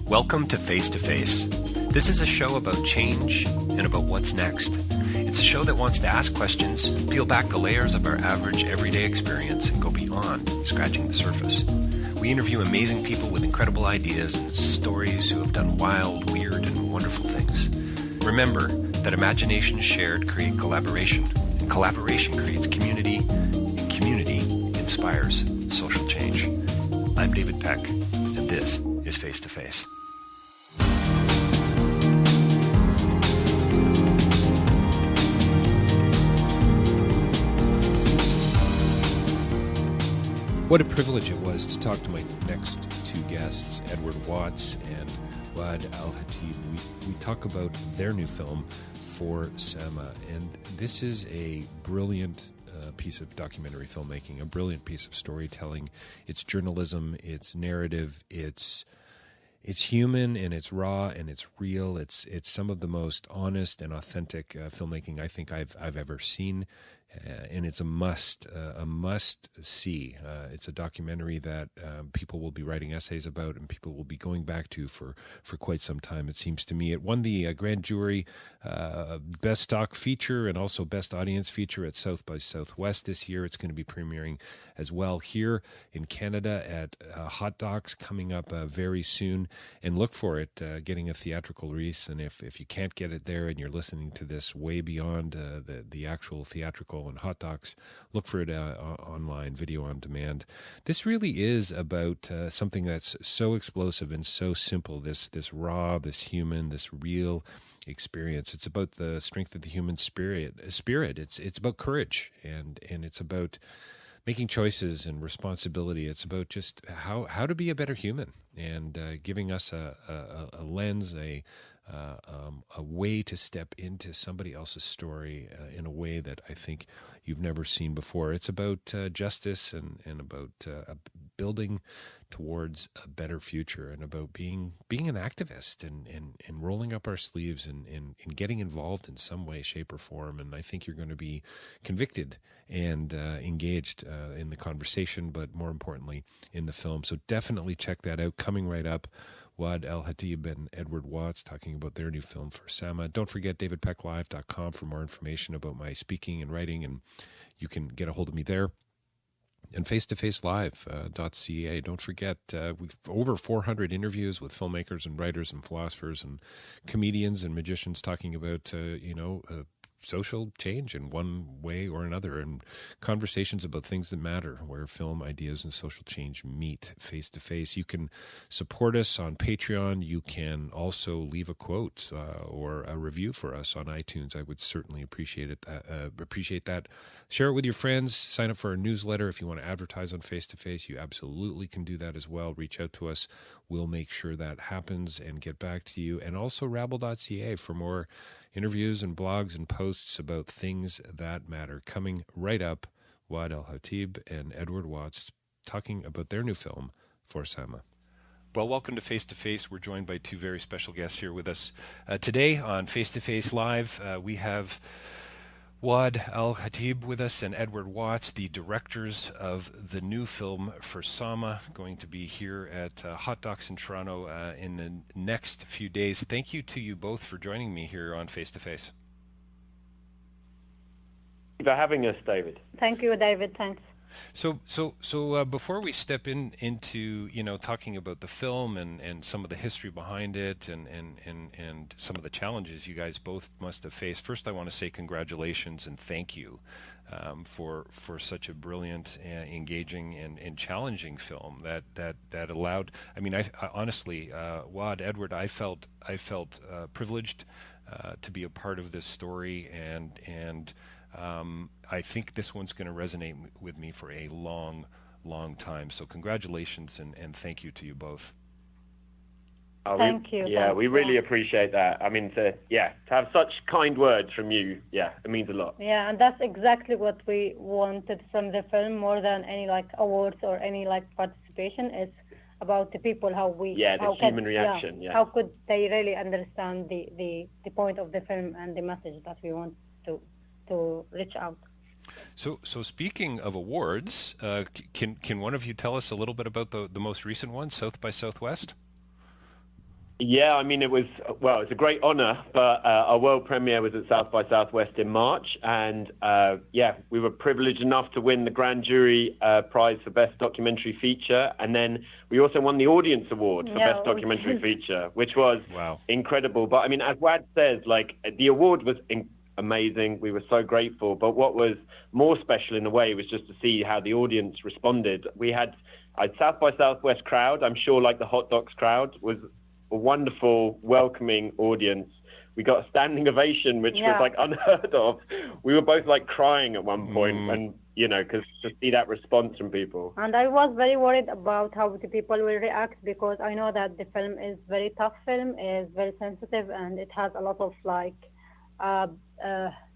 Welcome to Face to Face. This is a show about change and about what's next. It's a show that wants to ask questions, peel back the layers of our average everyday experience, and go beyond scratching the surface. We interview amazing people with incredible ideas and stories who have done wild, weird, and wonderful things. Remember that imagination shared create collaboration, and collaboration creates community, and community inspires social change. I'm David Peck, and this is Face to Face. What a privilege it was to talk to my next two guests, Edward Watts and Waad al-Kateab. We talk about their new film, For Sama, and this is a brilliant piece of documentary filmmaking, a brilliant piece of storytelling. It's journalism, it's narrative, it's human, and it's raw, and it's real. It's some of the most honest and authentic filmmaking I think I've ever seen. And it's a must see. It's a documentary that people will be writing essays about and people will be going back to for quite some time, it seems to me. It won the Grand Jury Best Doc Feature and also Best Audience Feature at South by Southwest this year. It's going to be premiering as well here in Canada at Hot Docs coming up very soon. And look for it getting a theatrical release. And if you can't get it there and you're listening to this way beyond the actual theatrical and Hot Docs, look for it online, video on demand. This really is about something that's so explosive and so simple, this raw, this human, this real experience. It's about the strength of the human spirit. It's about courage, and it's about making choices and responsibility. It's about just how to be a better human, and giving us a lens, a way to step into somebody else's story in a way that I think you've never seen before. It's about justice and about building towards a better future, and about being an activist and rolling up our sleeves and getting involved in some way, shape, or form. And I think you're going to be convicted and engaged in the conversation, but more importantly in the film. So definitely check that out. Coming right up, Waad al-Kateab and Edward Watts talking about their new film, For Sama. Don't forget davidpecklive.com for more information about my speaking and writing, and you can get a hold of me there. And face-to-face-live.ca. Don't forget, we've over 400 interviews with filmmakers and writers and philosophers and comedians and magicians talking about, social change in one way or another, and conversations about things that matter, where film ideas and social change meet face to face. You can support us on Patreon. You can also leave a quote or a review for us on iTunes. I would certainly appreciate it. Appreciate that. Share it with your friends. Sign up for our newsletter. If you want to advertise on Face to Face, you absolutely can do that as well. Reach out to us. We'll make sure that happens and get back to you. And also rabble.ca for more interviews and blogs and posts about things that matter. Coming right up, Waad al-Kateab and Edward Watts talking about their new film, For Sama. Well, welcome to Face to Face. We're joined by two very special guests here with us today on Face to Face Live. We have Waad al-Kateab with us and Edward Watts, the directors of the new film For Sama, going to be here at Hot Docs in Toronto in the next few days. Thank you to you both for joining me here on Face to Face. Thank you for having us, David. Thank you, David. Thanks. So before we step into talking about the film and some of the history behind it and some of the challenges you guys both must have faced, first I want to say congratulations and thank you for such a brilliant, engaging and challenging film that allowed. I mean, I honestly, Waad, Edward, I felt privileged to be a part of this story, and I think this one's going to resonate with me for a long, long time. So congratulations and thank you to you both. Thank you. Yeah, we really appreciate that. I mean, to have such kind words from you, it means a lot. Yeah, and that's exactly what we wanted from the film, more than any awards or any participation. It's about the people, the human reaction. How could they really understand the point of the film and the message that we want to reach out. So speaking of awards, can one of you tell us a little bit about the most recent one, South by Southwest? Yeah, I mean, it's a great honor, but our world premiere was at South by Southwest in March. And we were privileged enough to win the grand jury prize for Best Documentary Feature. And then we also won the Audience Award for Best Documentary Feature, which was incredible. But I mean, as Waad says, like, the award was amazing. We were so grateful. But what was more special in a way was just to see how the audience responded. We had a South by Southwest crowd. I'm sure, like, the hot docs crowd was a wonderful, welcoming audience. We got a standing ovation, which was like unheard of. We were both like crying at one point, and because to see that response from people. And I was very worried about how the people will react, because I know that the film is very tough film, is very sensitive, and it has a lot of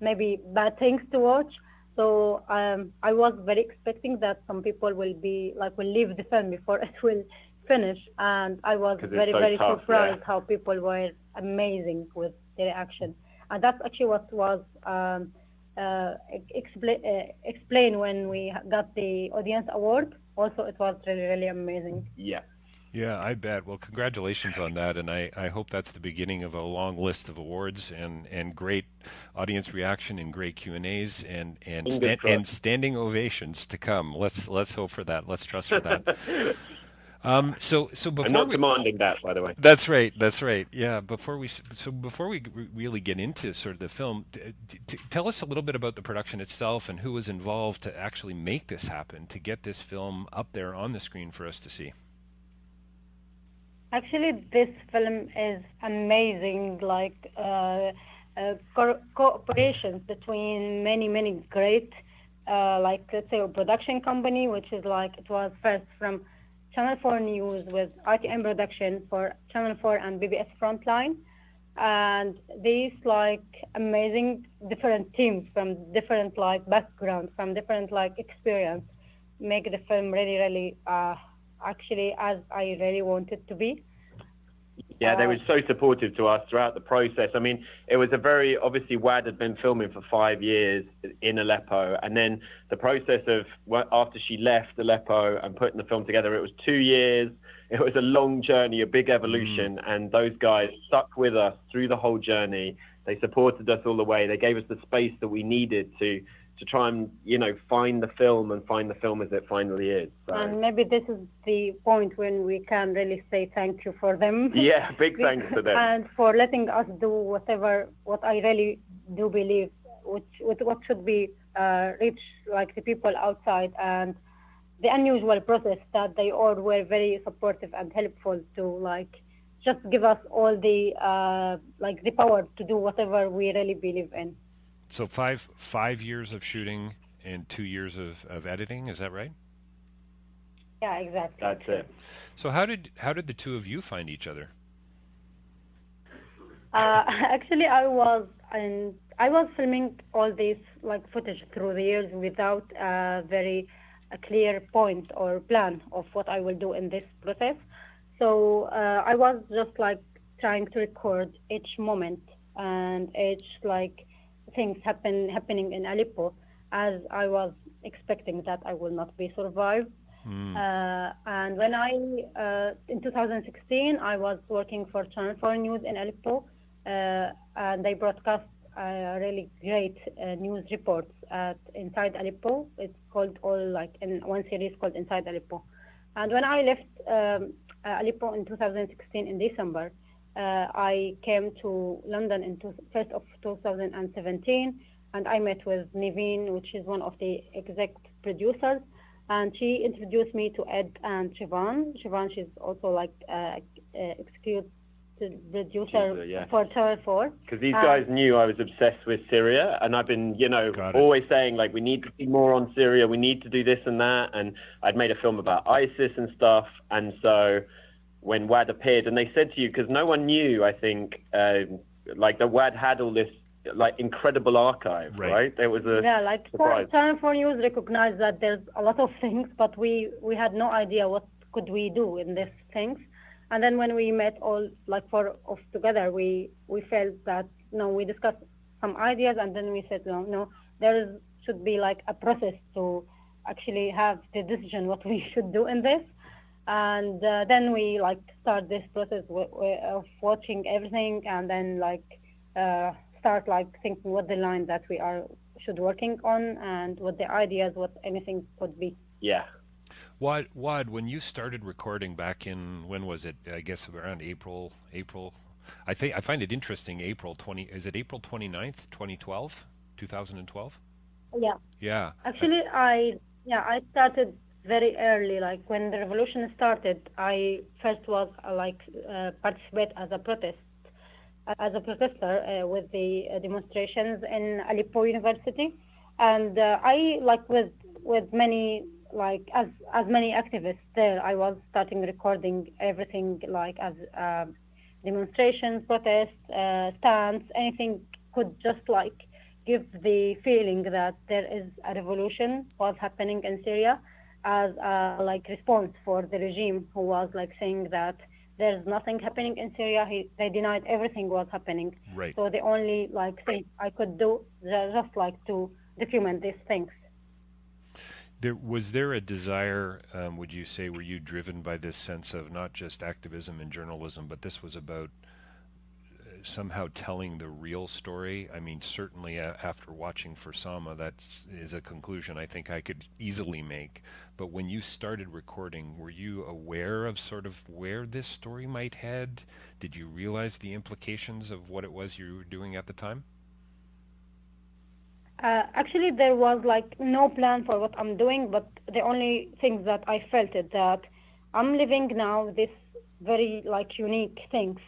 maybe bad things to watch. So I was very expecting that some people will leave the film before it will finish, and I was very tough, surprised how people were amazing with the reaction. And that's actually what was explained when we got the audience award. Also, it was really amazing. Yeah, I bet. Well, congratulations on that, and I hope that's the beginning of a long list of awards and great audience reaction and great Q&As and standing ovations to come. Let's hope for that. Let's trust for that. So before I'm not demanding that, by the way. That's right. Yeah. Before we really get into sort of the film, tell us a little bit about the production itself and who was involved to actually make this happen, to get this film up there on the screen for us to see. Actually, this film is amazing. Cooperations between many great, let's say, a production company, which is it was first from Channel 4 News with RTM production for Channel 4 and BBS Frontline. And these amazing different teams from different backgrounds, from different experience, make the film really actually as I really wanted to be. Yeah, they were so supportive to us throughout the process. I mean, it was obviously Waad had been filming for 5 years in Aleppo, and then the process of after she left Aleppo and putting the film together, it was 2 years. It was a long journey, a big evolution, and those guys stuck with us through the whole journey. They supported us all the way. They gave us the space that we needed to try and, find the film as it finally is. So. And maybe this is the point when we can really say thank you for them. Yeah, big thanks to them. And for letting us do what I really do believe, what should be reach the people outside, and the unusual process that they all were very supportive and helpful to just give us all the the power to do whatever we really believe in. So five years of shooting and 2 years of editing, is that right? Yeah, exactly. That's it. So how did the two of you find each other? Actually, I was filming all this footage through the years without a clear point or plan of what I will do in this process. So I was just trying to record each moment and each things happening in Aleppo, as I was expecting that I will not be survived. And when in 2016, I was working for Channel 4 News in Aleppo, and they broadcast really great news reports inside Aleppo. It's called in one series called Inside Aleppo. And when I left Aleppo in 2016 in December, I came to London in 1st of 2017, and I met with Niveen, which is one of the exec producers, and she introduced me to Ed and Siobhan. Siobhan, she's also executive producer for Channel 4. Because these guys knew I was obsessed with Syria, and I've been, always saying we need to see more on Syria, we need to do this and that, and I'd made a film about ISIS and stuff, and so when Waad appeared, and they said to you, because no one knew, I think, that Waad had all this incredible archive, right? There was Channel 4 News recognized that there's a lot of things, but we had no idea what could we do in these things. And then when we met all four of together, we felt that we discussed some ideas, and then we said no, should be a process to actually have the decision what we should do in this. And then we like start this process of watching everything, and then like start like thinking what the line that we are should working on, and what the ideas, what anything could be. Yeah. Waad, when you started recording back in, when was it? I guess around April. I find it interesting. Is it April 29th, 2012, 2012? Yeah. Yeah. Actually, I started very early. Like when the revolution started, I first was participate as a protester with the demonstrations in Aleppo University, and I like with many like as many activists there. I was starting recording everything like as demonstrations, protests, stands, anything could just like give the feeling that there is a revolution was happening in Syria, as a like response for the regime who was like saying that there's nothing happening in Syria. They denied everything was happening. Right. So the only like thing I could do just like to document these things. Was there a desire, would you say, were you driven by this sense of not just activism and journalism, but this was about somehow telling the real story? I mean, certainly after watching for Sama, that is a conclusion I think I could easily make. But when you started recording, were you aware of sort of where this story might head? Did you realize the implications of what it was you were doing at the time? Actually, there was like no plan for what I'm doing, but the only thing that I felt it that I'm living now this very like unique things,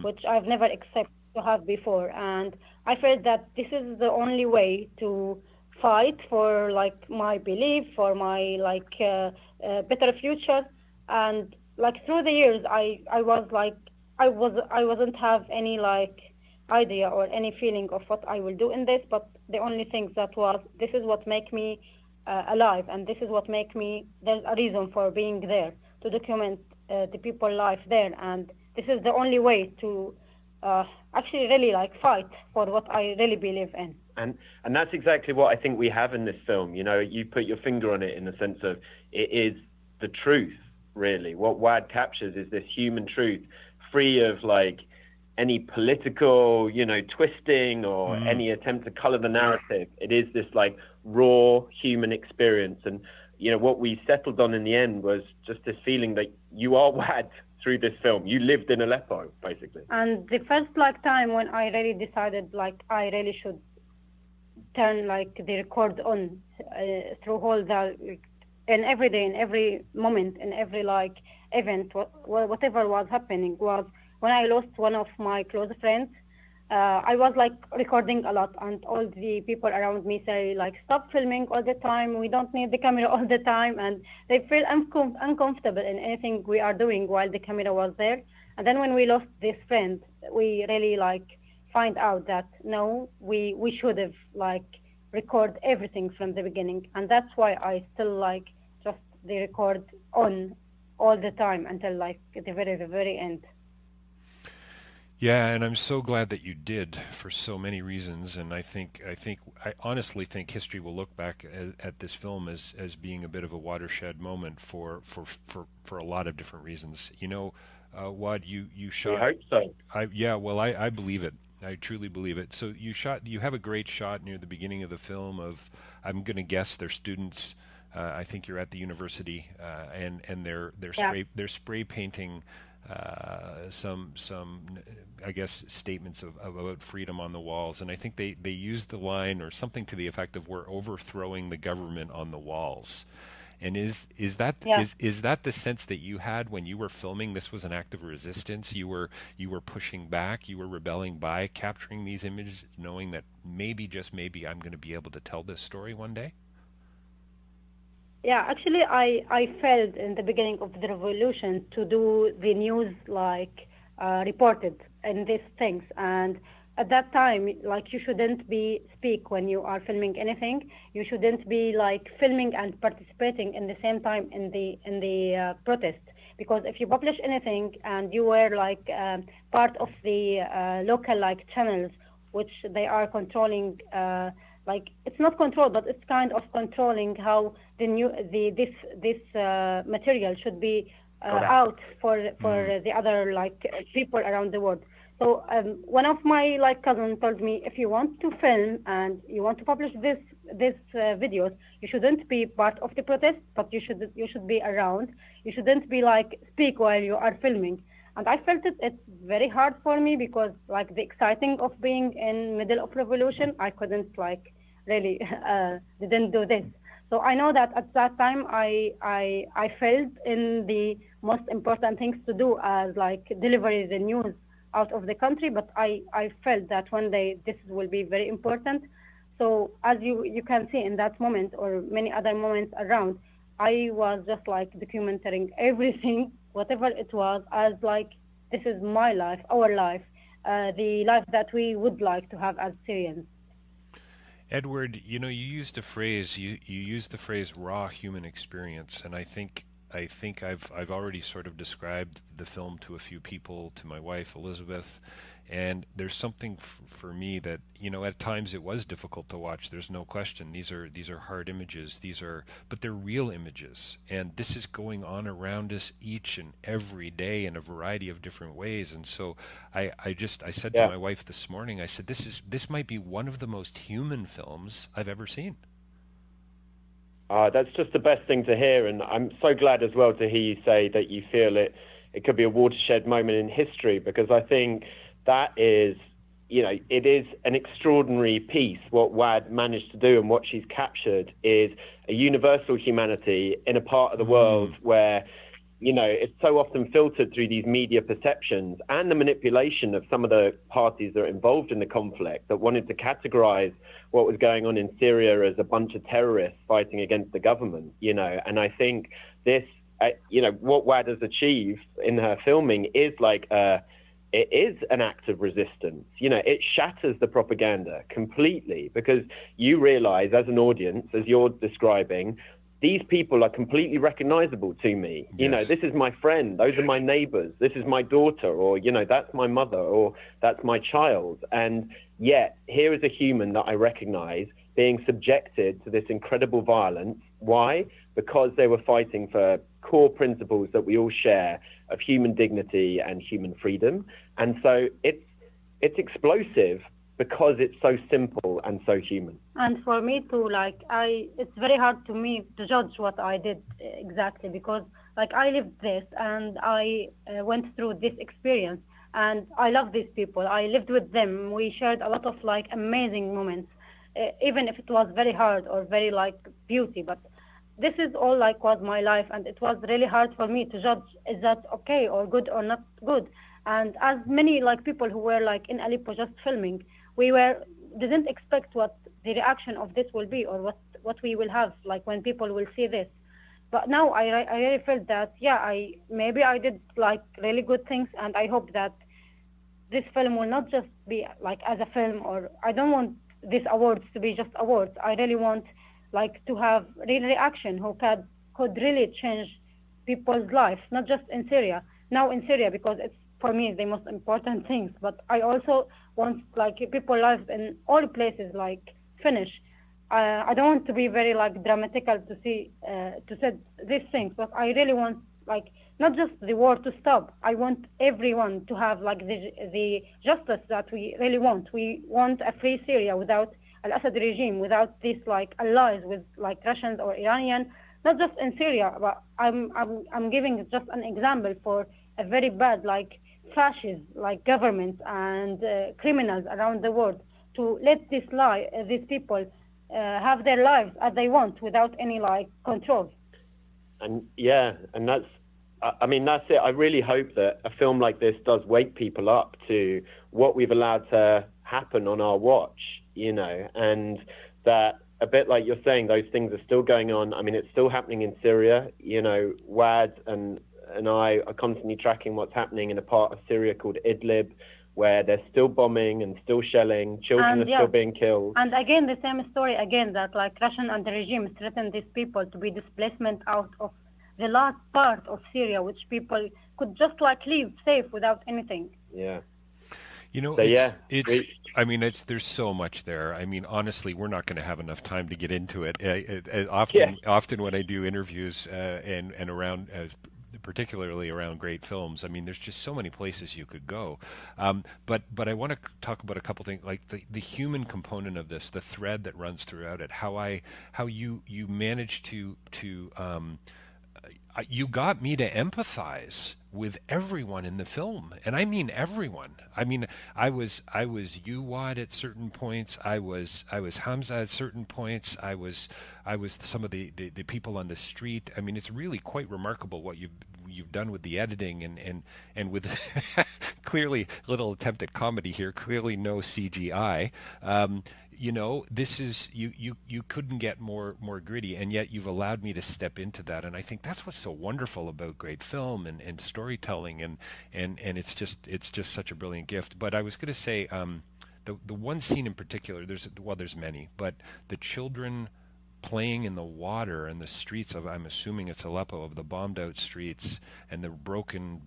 which I've never accepted to have before, and I felt that this is the only way to fight for like my belief, for my like better future. And like through the years, I was like I wasn't have any like idea or any feeling of what I will do in this, but the only thing that was this is what make me alive, and this is what make me, there's a reason for being there to document the people life there, and this is the only way to actually really like fight for what I really believe in. And that's exactly what I think we have in this film. You know, you put your finger on it in the sense of it is the truth, really. What Waad captures is this human truth, free of like any political, twisting or any attempt to color the narrative. It is this like raw human experience. And, what we settled on in the end was just this feeling that you are Waad through this film. You lived in Aleppo, basically. And the first like time when I really decided like I really should turn like the record on through whole in every day, in every moment, in every like event, whatever was happening, was when I lost one of my close friends. I was like recording a lot, and all the people around me say like, stop filming all the time, we don't need the camera all the time, and they feel uncomfortable in anything we are doing while the camera was there. And then when we lost this friend, we really like find out that no, we should have like record everything from the beginning, and that's why I still like just the record on all the time until like the very end. Yeah, and I'm so glad that you did for so many reasons. And I honestly think history will look back at this film as being a bit of a watershed moment for a lot of different reasons. Waad, you shot. I hope so. I believe it. I truly believe it. So you have a great shot near the beginning of the film of, I'm going to guess they're students. I think you're at the university, and they're spray painting some I guess statements about freedom on the walls, and I think they used the line or something to the effect of, we're overthrowing the government on the walls. And is that the sense that you had when you were filming? This was an act of resistance. You were pushing back. You were rebelling by capturing these images, knowing that maybe, just maybe, I'm going to be able to tell this story one day. Yeah, actually, I felt in the beginning of the revolution to do the news like reported in these things, and at that time, like, you shouldn't speak when you are filming anything. You shouldn't be like filming and participating in the same time in the protest, because if you publish anything and you were like part of the local like channels, which they are controlling, like, it's not control, but it's kind of controlling how this material should be out for the other like people around the world. So one of my like cousins told me, if you want to film and you want to publish this videos, you shouldn't be part of the protest, but you should be around. You shouldn't be like speak while you are filming. And I felt it's very hard for me because like the exciting of being in middle of revolution, I couldn't like really didn't do this. So I know that at that time I failed in the most important things to do as like deliver the news out of the country, but I felt that one day this will be very important. So as you can see in that moment or many other moments around, I was just like documenting everything, whatever it was, as like this is my life, our life, the life that we would like to have as Syrians. Edward, you used the phrase you used the phrase raw human experience, and I think I've already sort of described the film to a few people, to my wife Elizabeth, and there's something for me that at times it was difficult to watch. There's no question. These are hard images. But they're real images, and this is going on around us each and every day in a variety of different ways. And so I said to my wife this morning, I said this might be one of the most human films I've ever seen. That's just the best thing to hear, and I'm so glad as well to hear you say that you feel it could be a watershed moment in history, because I think that is, it is an extraordinary piece. What Waad managed to do and what she's captured is a universal humanity in a part of the world where, it's so often filtered through these media perceptions and the manipulation of some of the parties that are involved in the conflict that wanted to categorize what was going on in Syria as a bunch of terrorists fighting against the government, and I think this, what Waad has achieved in her filming is like, it is an act of resistance. It shatters the propaganda completely, because you realize as an audience, as you're describing, these people are completely recognizable to me. Yes. This is my friend. Those are my neighbors. This is my daughter, or, that's my mother, or that's my child. And yet here is a human that I recognize being subjected to this incredible violence. Why? Because they were fighting for core principles that we all share of human dignity and human freedom. And so it's explosive because it's so simple and so human. And for me too, it's very hard to me to judge what I did exactly, because I lived this and I went through this experience, and I love these people. I lived with them. We shared a lot of amazing moments, even if it was very hard or very beauty. But this is all was my life, and it was really hard for me to judge, is that okay or good or not good. And as many people who were in Aleppo just filming, we didn't expect what the reaction of this will be, or what we will have when people will see this. But now I really felt that maybe I did really good things, and I hope that this film will not just be as a film, or I don't want these awards to be just awards. I really want to have real reaction who could really change people's lives, not just in Syria. Now in Syria, because it's for me the most important things, but I also want people's lives in all places finish. I don't want to be very dramatical to say these things, but I really want not just the war to stop. I want everyone to have the justice that we really want. We want a free Syria without al-Assad regime, without these allies with Russians or Iranian, not just in Syria, but I'm giving just an example for a very bad fascist government and criminals around the world, to let these people have their lives as they want without any control. And that's it. I really hope that a film like this does wake people up to what we've allowed to happen on our watch, and that, a bit like you're saying, those things are still going on. It's still happening in Syria. Waad and I are constantly tracking what's happening in a part of Syria called Idlib, where they're still bombing and still shelling. Children are still being killed. And again, the same story again, that Russian and the regime threaten these people to be displacement out of the last part of Syria, which people could just leave safe without anything. Yeah. There's so much there. Honestly, we're not going to have enough time to get into it. Often when I do interviews and around particularly around great films. I mean, there's just so many places you could go. But I want to talk about a couple things, like the human component of this, the thread that runs throughout it. How you managed to you got me to empathize with everyone in the film, and I mean everyone. I mean, I was you, Waad, at certain points. I was Hamza at certain points. I was some of the people on the street. I mean, it's really quite remarkable what you've done with the editing and with clearly little attempt at comedy here. Clearly no CGI. This is you couldn't get more gritty, and yet you've allowed me to step into that, and I think that's what's so wonderful about great film and storytelling, and it's just such a brilliant gift. But I was going to say, the one scene in particular, there's many, but the children playing in the water and the streets of, I'm assuming it's Aleppo, of the bombed out streets and the broken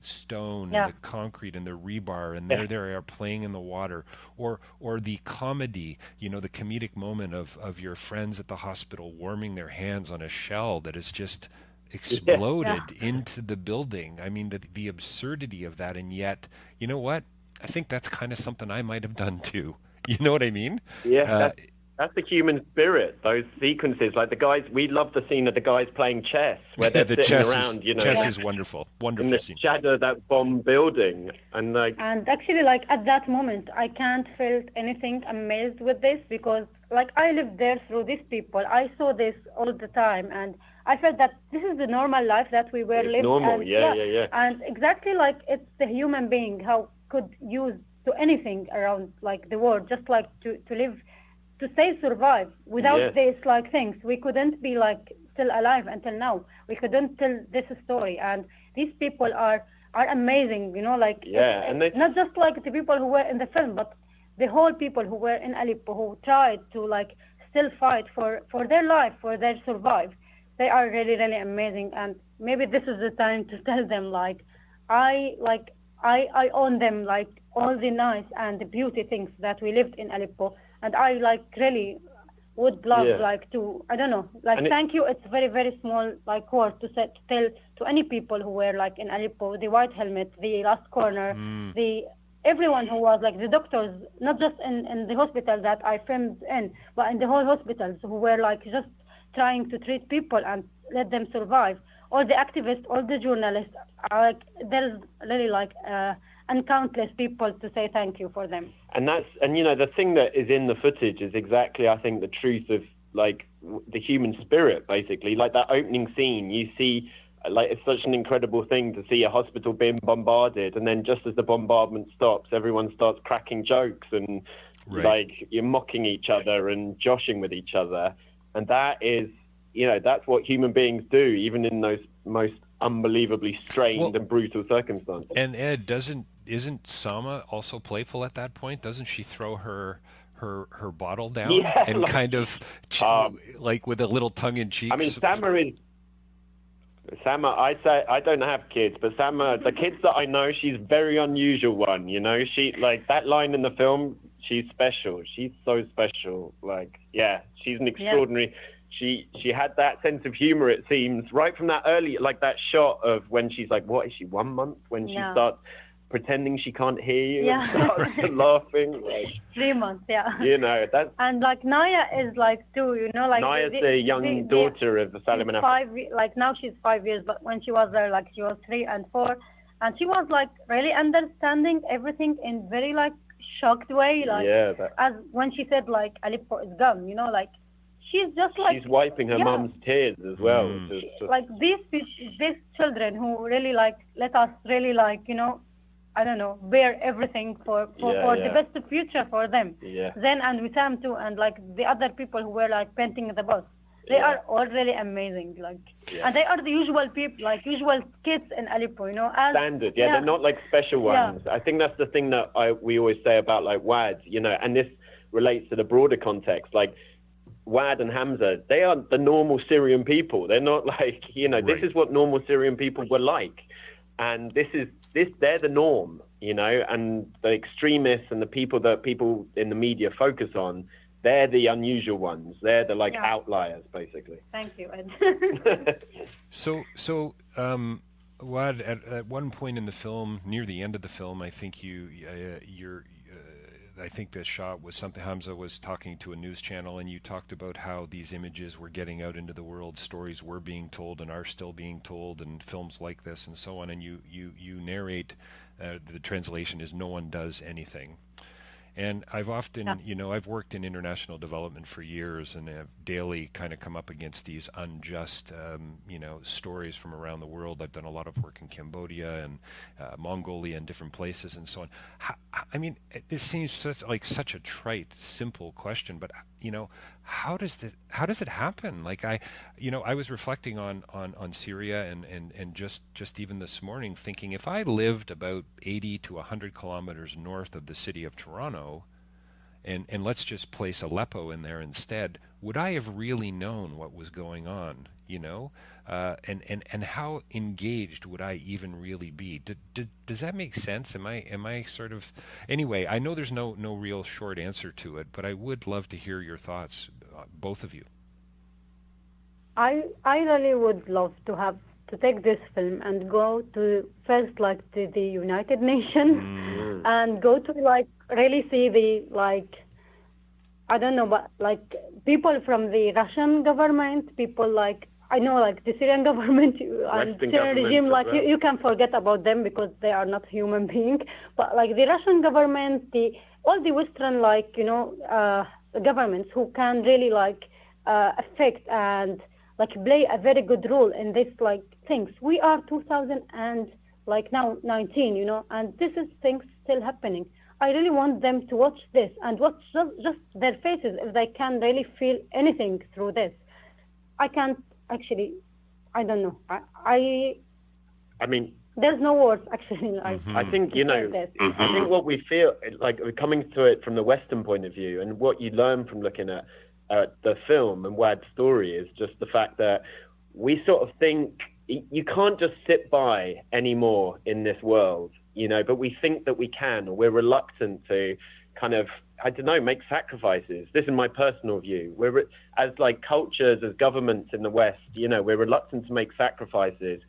stone and the concrete and the rebar, and they are playing in the water, or the comedy, the comedic moment of your friends at the hospital warming their hands on a shell that has just exploded into the building. I mean, the absurdity of that, and yet, you know what? I think that's kind of something I might have done too. You know what I mean? Yeah. That's the human spirit, those sequences. Like the guys, we love the scene of the guys playing chess, where they're sitting around, Chess is wonderful. Wonderful in the scene. shadow of that bomb building. And actually, like, at that moment, I can't feel anything amazed with this, because, like, I lived there through these people. I saw this all the time, and I felt that this is the normal life that we were living. Normal, and, yeah. And exactly, like, it's the human being how could use to anything around, like, the world, just like to live, to survive. Without these like things, we couldn't be like still alive until now. We couldn't tell this story, and these people are amazing. And not just like the people who were in the film, but the whole people who were in Aleppo, who tried to like still fight for their life, for their survive. They are really, really amazing, and maybe this is the time to tell them like I own them, like all the nice and the beauty things that we lived in Aleppo. And I like really would love like to, I don't know, like, thank you. It's very, very small like word to tell to any people who were like in Aleppo, the white helmet, the last corner, everyone who was like the doctors, not just in the hospital that I filmed in, but in the whole hospitals, who were like just trying to treat people and let them survive. All the activists, all the journalists, like, there's really like and countless people to say thank you for them. And the thing that is in the footage is exactly, I think, the truth of like the human spirit, basically. Like that opening scene, you see, like, it's such an incredible thing to see a hospital being bombarded, and then just as the bombardment stops, everyone starts cracking jokes and like you're mocking each other and joshing with each other. And that is, that's what human beings do, even in those most unbelievably strained and brutal circumstances. And Ed, isn't Sama also playful at that point? Doesn't she throw her bottle down and like, kind of like with a little tongue in cheek? I mean, Sama, I say, I don't have kids, but Sama, the kids that I know, she's a very unusual one. She, like, that line in the film, she's special. She's so special. Like, she's an extraordinary. She had that sense of humor, it seems, right from that early, like that shot of when she's like, what is she, 1 month? When she starts pretending she can't hear you and starts laughing. Like, 3 months, that's... And like Naya is like 2, like... Naya's the young daughter of Salim and Afra. Like now she's 5 years, but when she was there, like she was 3 and 4. And she was like really understanding everything in very like shocked way. Like as when she said like Aleppo is gone, like... She's just like... She's wiping her mum's tears as well. Like these children who really like let us really like, I don't know, bear everything for the best future for them. Zen and Wissam too, and like the other people who were like painting the bus. They are all really amazing, like, and they are the usual people, like usual kids in Aleppo, as standard. They're not like special ones. I think that's the thing that we always say about like Waad, and this relates to the broader context, like. Waad and Hamza, they are the normal Syrian people. They're not like, this is what normal Syrian people were like. And they're the norm, and the extremists and the people that people in the media focus on, they're the unusual ones. They're the Yeah. outliers, basically. Thank you, Ed. So, Waad, at one point in the film, near the end of the film, I think I think the shot was something. Hamza was talking to a news channel, and you talked about how these images were getting out into the world, stories were being told and are still being told, and films like this and so on. And you narrate. The translation is "No one does anything." And I've often, I've worked in international development for years and have daily kind of come up against these unjust, stories from around the world. I've done a lot of work in Cambodia and Mongolia and different places and so on. This seems such a trite, simple question, but how does it happen? I was reflecting on Syria and just even this morning thinking, if I lived about 80 to 100 kilometers north of the city of Toronto, and let's just place Aleppo in there instead, would I have really known what was going on? And how engaged would I even really be? Does that make sense? Am I sort of, anyway? I know there's no real short answer to it, but I would love to hear your thoughts, both of you. I really would love to take this film and go to first to the United Nations and go to really see the I don't know, but people from the Russian government, people I know the Syrian government and Syrian regime, you can forget about them because they are not human beings. But the Russian government, all the Western governments who can really affect and play a very good role in this things. We are 2000 and now 19, and this is things still happening. I really want them to watch this and watch just their faces if they can really feel anything through this. I can't actually. I don't know. I mean, there's no words actually. I think I think what we feel we're coming to it from the Western point of view, and what you learn from looking at the film and Waad's story is just the fact that we sort of think you can't just sit by anymore in this world, but we think that we can, or we're reluctant to kind of, make sacrifices. This is my personal view. We're, as cultures, as governments in the West, we're reluctant to make sacrifices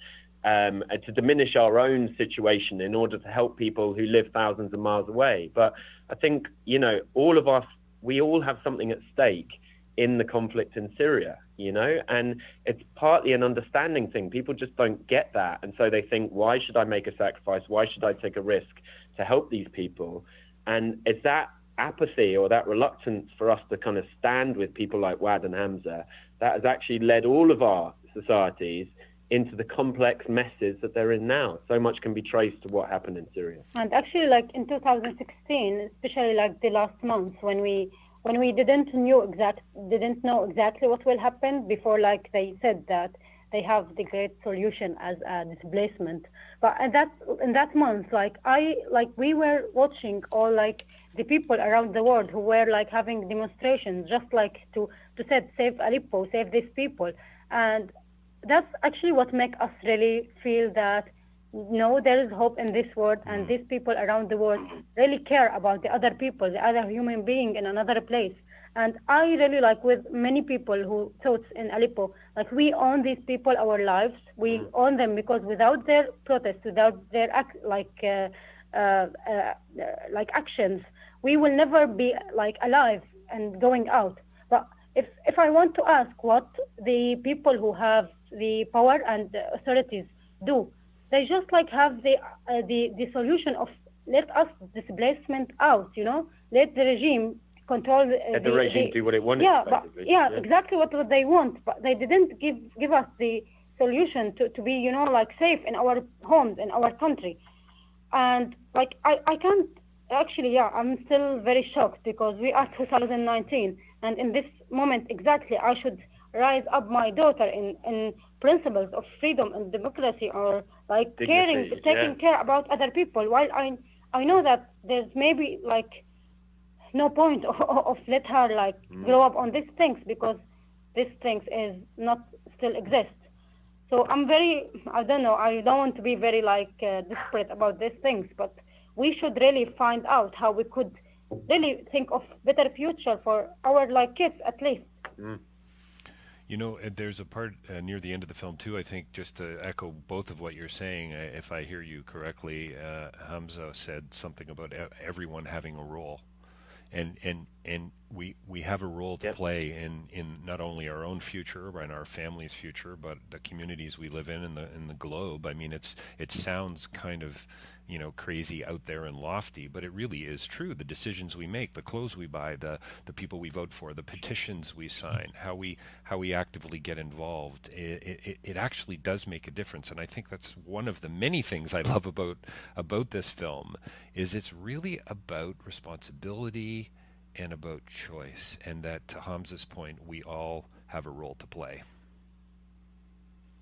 to diminish our own situation in order to help people who live thousands of miles away. But I think, all of us, we all have something at stake in the conflict in Syria, and it's partly an understanding thing. People just don't get that. And so they think, why should I make a sacrifice? Why should I take a risk to help these people? And it's that apathy or that reluctance for us to kind of stand with people like Waad and Hamza that has actually led all of our societies into the complex messes that they're in now. So much can be traced to what happened in Syria. And actually, in 2016, especially the last month when we didn't know exactly what will happen before, they said that they have the great solution as a displacement. But in that month, we were watching all the people around the world who were having demonstrations just to save Aleppo, save these people, and that's actually what makes us really feel that there is hope in this world, and these people around the world really care about the other people, the other human being in another place. And I really with many people who thought in Aleppo, we own these people our lives. We own them because without their protest, without their actions, we will never be alive and going out. But if I want to ask what the people who have the power and the authorities do, they just have the solution of let us displacement out, let the regime control let the regime do what it wanted. Exactly what they want, but they didn't give us the solution to be safe in our homes, in our country. And I can't actually, I'm still very shocked because we are 2019, and in this moment exactly I should rise up my daughter in principles of freedom and democracy, or taking care about other people, while I know that there's maybe no point of let her grow up on these things, because these things is not still exist. So I'm very, I don't want to be very desperate about these things, but we should really find out how we could really think of better future for our like kids at least. You know, there's a part near the end of the film too. I think just to echo both of what you're saying, if I hear you correctly, Hamza said something about everyone having a role, and we have a role to play in not only our own future and our family's future, but the communities we live in the globe. I mean, it sounds kind of, you know, crazy out there and lofty, but it really is true. The decisions we make, the clothes we buy, the people we vote for, the petitions we sign, how we actively get involved, it actually does make a difference. And I think that's one of the many things I love about this film, is it's really about responsibility and about choice, and that, to Hamza's point, we all have a role to play.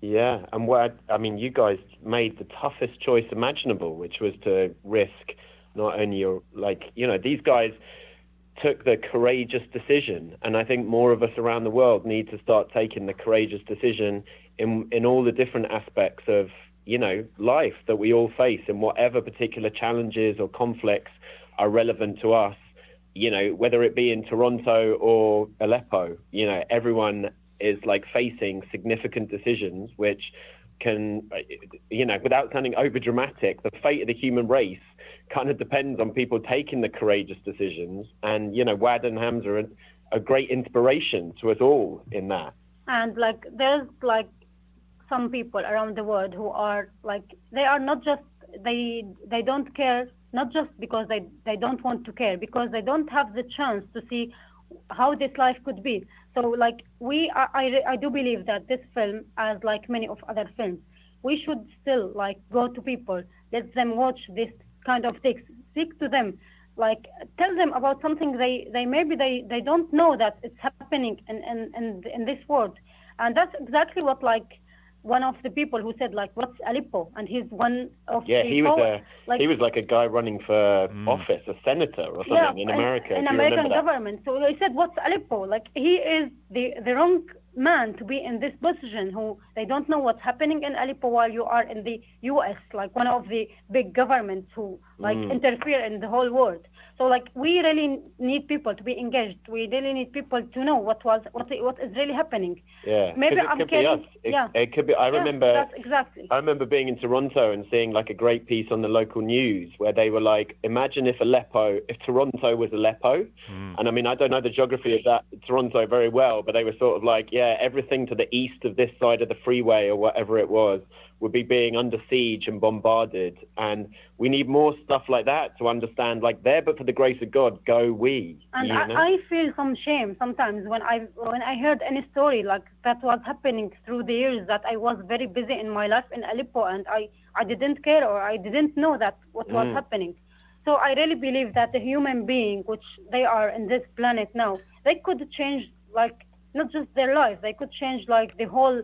Yeah, and I mean, you guys made the toughest choice imaginable, which was to risk not only your, like, you know, these guys took the courageous decision, and I think more of us around the world need to start taking the courageous decision in all the different aspects of, you know, life that we all face, and whatever particular challenges or conflicts are relevant to us, you know, whether it be in Toronto or Aleppo, you know, everyone is like facing significant decisions which can, you know, without sounding over dramatic, the fate of the human race kind of depends on people taking the courageous decisions. And, you know, Waad and Hamza are a great inspiration to us all in that. And like there's like some people around the world who are like, they are not just, they don't care, not just because they don't want to care, because they don't have the chance to see how this life could be. So like I do believe that this film, as like many of other films, we should still like go to people, let them watch this kind of things, speak to them, like tell them about something they maybe they don't know that it's happening in this world. And that's exactly what like one of the people who said like, what's Aleppo? And he's one of he was like a guy running for office, a senator or something in America. In American government. So he said, what's Aleppo? Like he is the wrong man to be in this position, who they don't know what's happening in Aleppo while you are in the US, like one of the big governments who like interfere in the whole world. So like we really need people to be engaged. We really need people to know what is really happening. Yeah, maybe it could be us. It could be. I remember being in Toronto and seeing like a great piece on the local news where they were like, imagine if Toronto was Aleppo. And I mean, I don't know the geography of that Toronto very well, but they were sort of like, everything to the east of this side of the freeway or whatever it was would be being under siege and bombarded. And we need more stuff like that to understand, like, there, but for the grace of God, go we. And you know? I feel some shame sometimes when I heard any story like that was happening through the years, that I was very busy in my life in Aleppo and I didn't care, or I didn't know that what was happening. So I really believe that the human being, which they are in this planet now, they could change, like, not just their life, they could change like the whole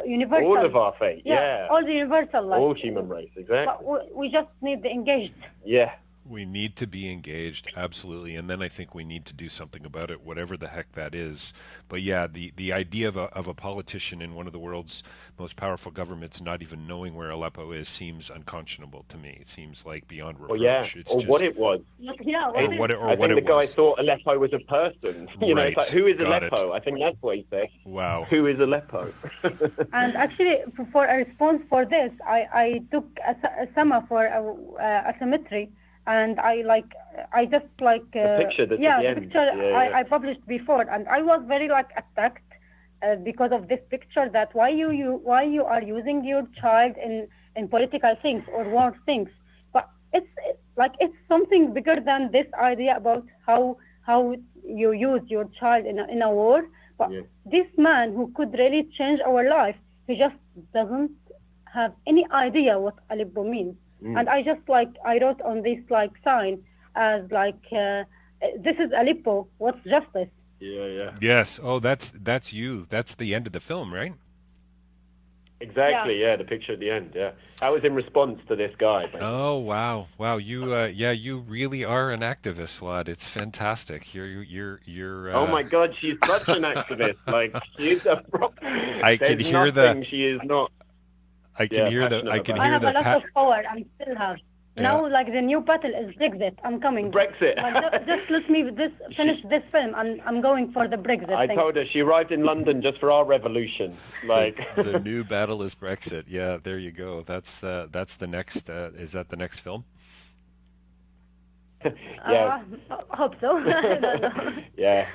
universal. All of our fate, all the universal life. All human race, exactly. But we just need the engaged. Yeah. We need to be engaged, absolutely, and then I think we need to do something about it, whatever the heck that is. But yeah, the idea of a politician in one of the world's most powerful governments not even knowing where Aleppo is seems unconscionable to me. It seems like beyond reproach. It's just, what it was. I think the guy thought Aleppo was a person. You know, it's like, who is Aleppo? I think that's what he said. Wow. Who is Aleppo? And actually, for a response for this, I took a summer for a cemetery. And I just like the picture that's at the end. Picture I published before, and I was very like attacked because of this picture, that why you are using your child in political things or war things. But it's something bigger than this idea about how you use your child in a war. But this man who could really change our life, he just doesn't have any idea what Aleppo means. And I just I wrote on this sign as this is Aleppo, what's justice? Yeah. Yes. Oh, that's you. That's the end of the film, right? Exactly. Yeah, the picture at the end. Yeah, that was in response to this guy. Oh wow. You you really are an activist, Waad. It's fantastic. You're. Oh my God, she's such an activist. Like, she's a. I can hear that. She is not. I can hear the. I can I hear have the. a lot of power. I still have. Now, like, the new battle is Brexit. I'm coming. Brexit. Like, just let me finish this film, and I'm going for the Brexit I thing. told her she arrived in London just for our revolution. Like The new battle is Brexit. Yeah, there you go. That's the next. Is that the next film? yeah, I hope so. I don't know. yeah.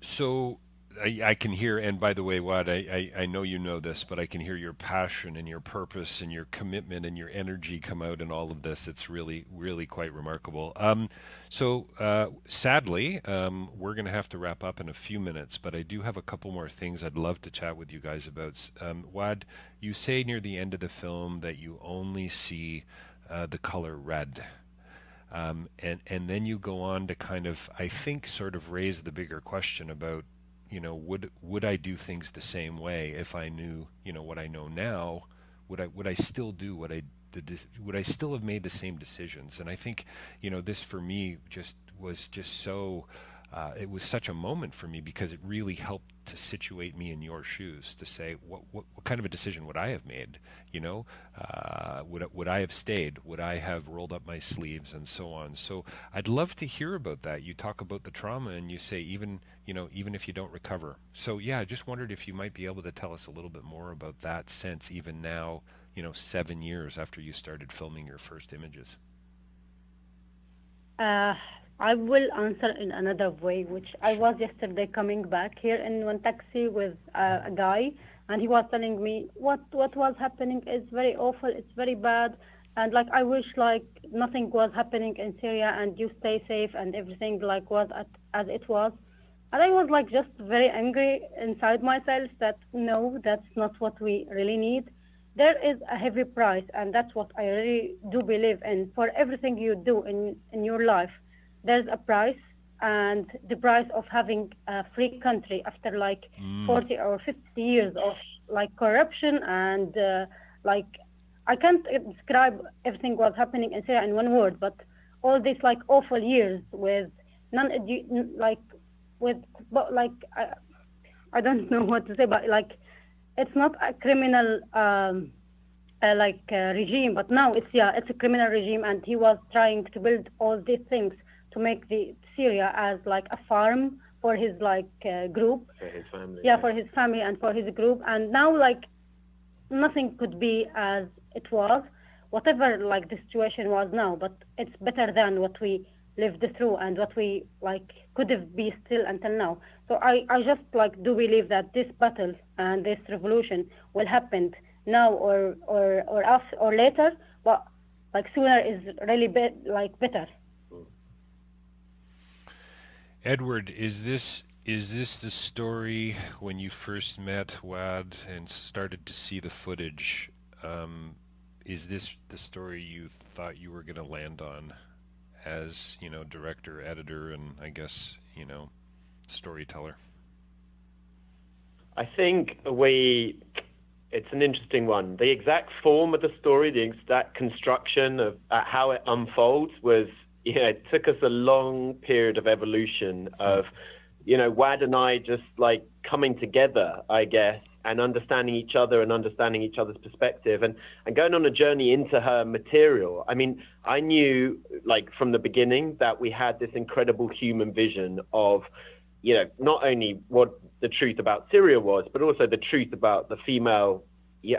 So I can hear, and by the way, Waad, I know you know this, but I can hear your passion and your purpose and your commitment and your energy come out in all of this. It's really, really quite remarkable. Sadly, we're going to have to wrap up in a few minutes, but I do have a couple more things I'd love to chat with you guys about. Waad, you say near the end of the film that you only see the color red. And then you go on to kind of, I think, sort of raise the bigger question about, would I do things the same way if I knew, what I know now? Would I still do what I did? Would I still have made the same decisions? And I think, this for me was so. It was such a moment for me because it really helped to situate me in your shoes to say what kind of a decision would I have made? Would I have stayed? Would I have rolled up my sleeves and so on? So I'd love to hear about that. You talk about the trauma and you say even if you don't recover. So yeah, I just wondered if you might be able to tell us a little bit more about that sense even now, 7 years after you started filming your first images. I will answer in another way, which I was yesterday coming back here in one taxi with a guy, and he was telling me what was happening is very awful, it's very bad, and like I wish like nothing was happening in Syria and you stay safe and everything like was as it was. And I was like just very angry inside myself that no, that's not what we really need. There is a heavy price, and that's what I really do believe in. For everything you do in your life, there's a price, and the price of having a free country after like 40 or 50 years of like corruption and like I can't describe everything what's happening in Syria in one word, but all these like awful years with I don't know what to say, but like it's not a criminal regime, but now it's a criminal regime, and he was trying to build all these things to make the Syria as like a farm for his group. For his family. Yeah, for his family and for his group. And now like nothing could be as it was, whatever like the situation was now, but it's better than what we lived through and what we like could have been still until now. So I just like do believe that this battle and this revolution will happen now or after or later, but like sooner is really better. Edward, is this the story when you first met Waad and started to see the footage? Is this the story you thought you were going to land on as, director, editor, and I guess, storyteller? I think it's an interesting one. The exact form of the story, the exact construction of how it unfolds was, it took us a long period of evolution of, Waad and I just like coming together, I guess, and understanding each other and understanding each other's perspective and going on a journey into her material. I mean, I knew like from the beginning that we had this incredible human vision of, not only what the truth about Syria was, but also the truth about the female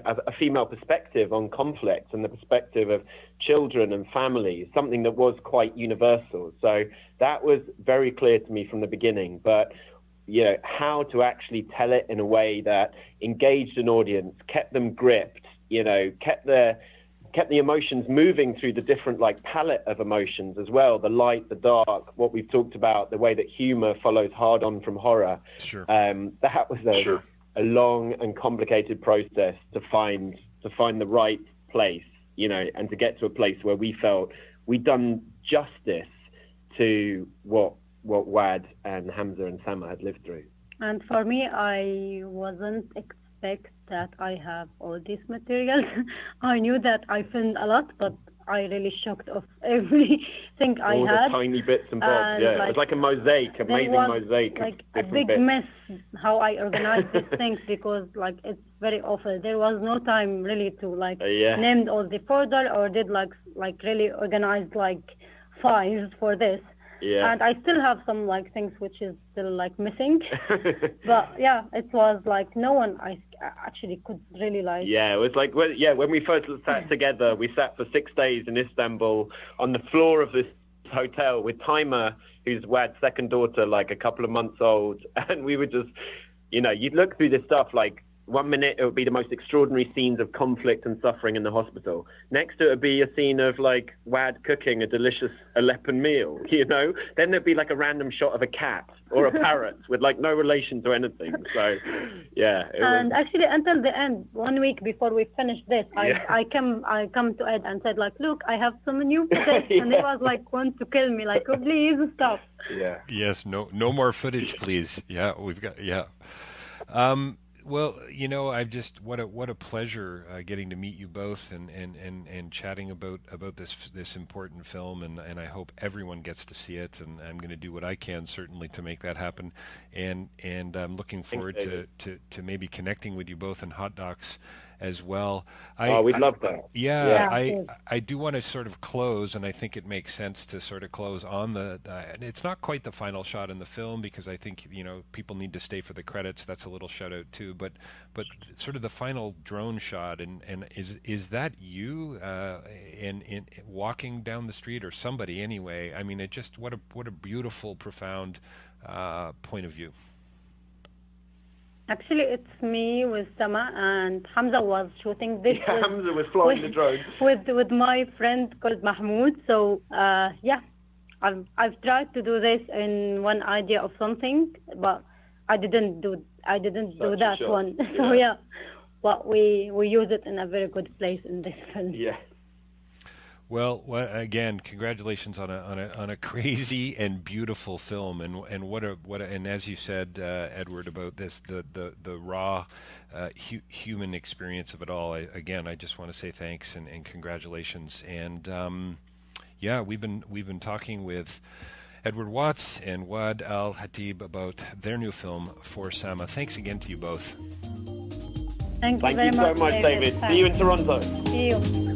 a female perspective on conflict and the perspective of children and families, something that was quite universal. So that was very clear to me from the beginning. But, how to actually tell it in a way that engaged an audience, kept them gripped, kept the emotions moving through the different palette of emotions as well, the light, the dark, what we've talked about, the way that humor follows hard on from horror. Sure. That was a long and complicated process to find the right place, and to get to a place where we felt we'd done justice to what Waad and Hamza and Sama had lived through. And for me, I wasn't expect that I have all these materials. I knew that I filmed a lot, but I really shocked of everything I All had. the tiny bits and bobs. And, Yeah, like, it was like a mosaic, there amazing was, mosaic. of like a different big bits. mess how I organized these things, because like it's very awful. There was no time really to like Yeah. name all the folder or did like really organized like files for this. Yeah. And I still have some like things which is still like missing. But yeah, it was like no one I actually could really like. Yeah, it was like when we first sat together, we sat for 6 days in Istanbul on the floor of this hotel with Taima, who's Waad's second daughter, like a couple of months old, and we would just, you'd look through this stuff like. 1 minute it would be the most extraordinary scenes of conflict and suffering in the hospital. Next it would be a scene of like Waad cooking a delicious Aleppan meal, Then there'd be like a random shot of a cat or a parrot with like no relation to anything. So yeah. And actually until the end, 1 week before we finished this, Yeah. I come to Ed and said like, look, I have some new footage. Yeah. And he was like, want to kill me, like, oh, please stop. Yeah. Yes, no more footage, please. Yeah, we've got well, I've just what a pleasure getting to meet you both and chatting about this important film, and I hope everyone gets to see it, and I'm going to do what I can certainly to make that happen, and I'm looking forward to maybe connecting with you both in Hot Docs as well. We'd love that. Yeah, Yeah. I do want to sort of close, and I think it makes sense to sort of close on and it's not quite the final shot in the film, because I think people need to stay for the credits. That's a little shout out too, but sort of the final drone shot, and is that you in walking down the street, or somebody anyway? I mean, it just what a beautiful, profound point of view. Actually, it's me with Sama, and Hamza was shooting this. Yeah, Hamza was flying the drone. With my friend called Mahmoud. So I've tried to do this in one idea of something, but I didn't do that shot. one. So yeah, but we use it in a very good place in this film. Yeah. Well, again, congratulations on a crazy and beautiful film, and what a and as you said, Edward, about this the raw human experience of it all. I just want to say thanks and congratulations. And we've been talking with Edward Watts and Waad al-Kateab about their new film For Sama. Thanks again to you both. Thank you Thank very you so much, David. See you in Toronto. See you.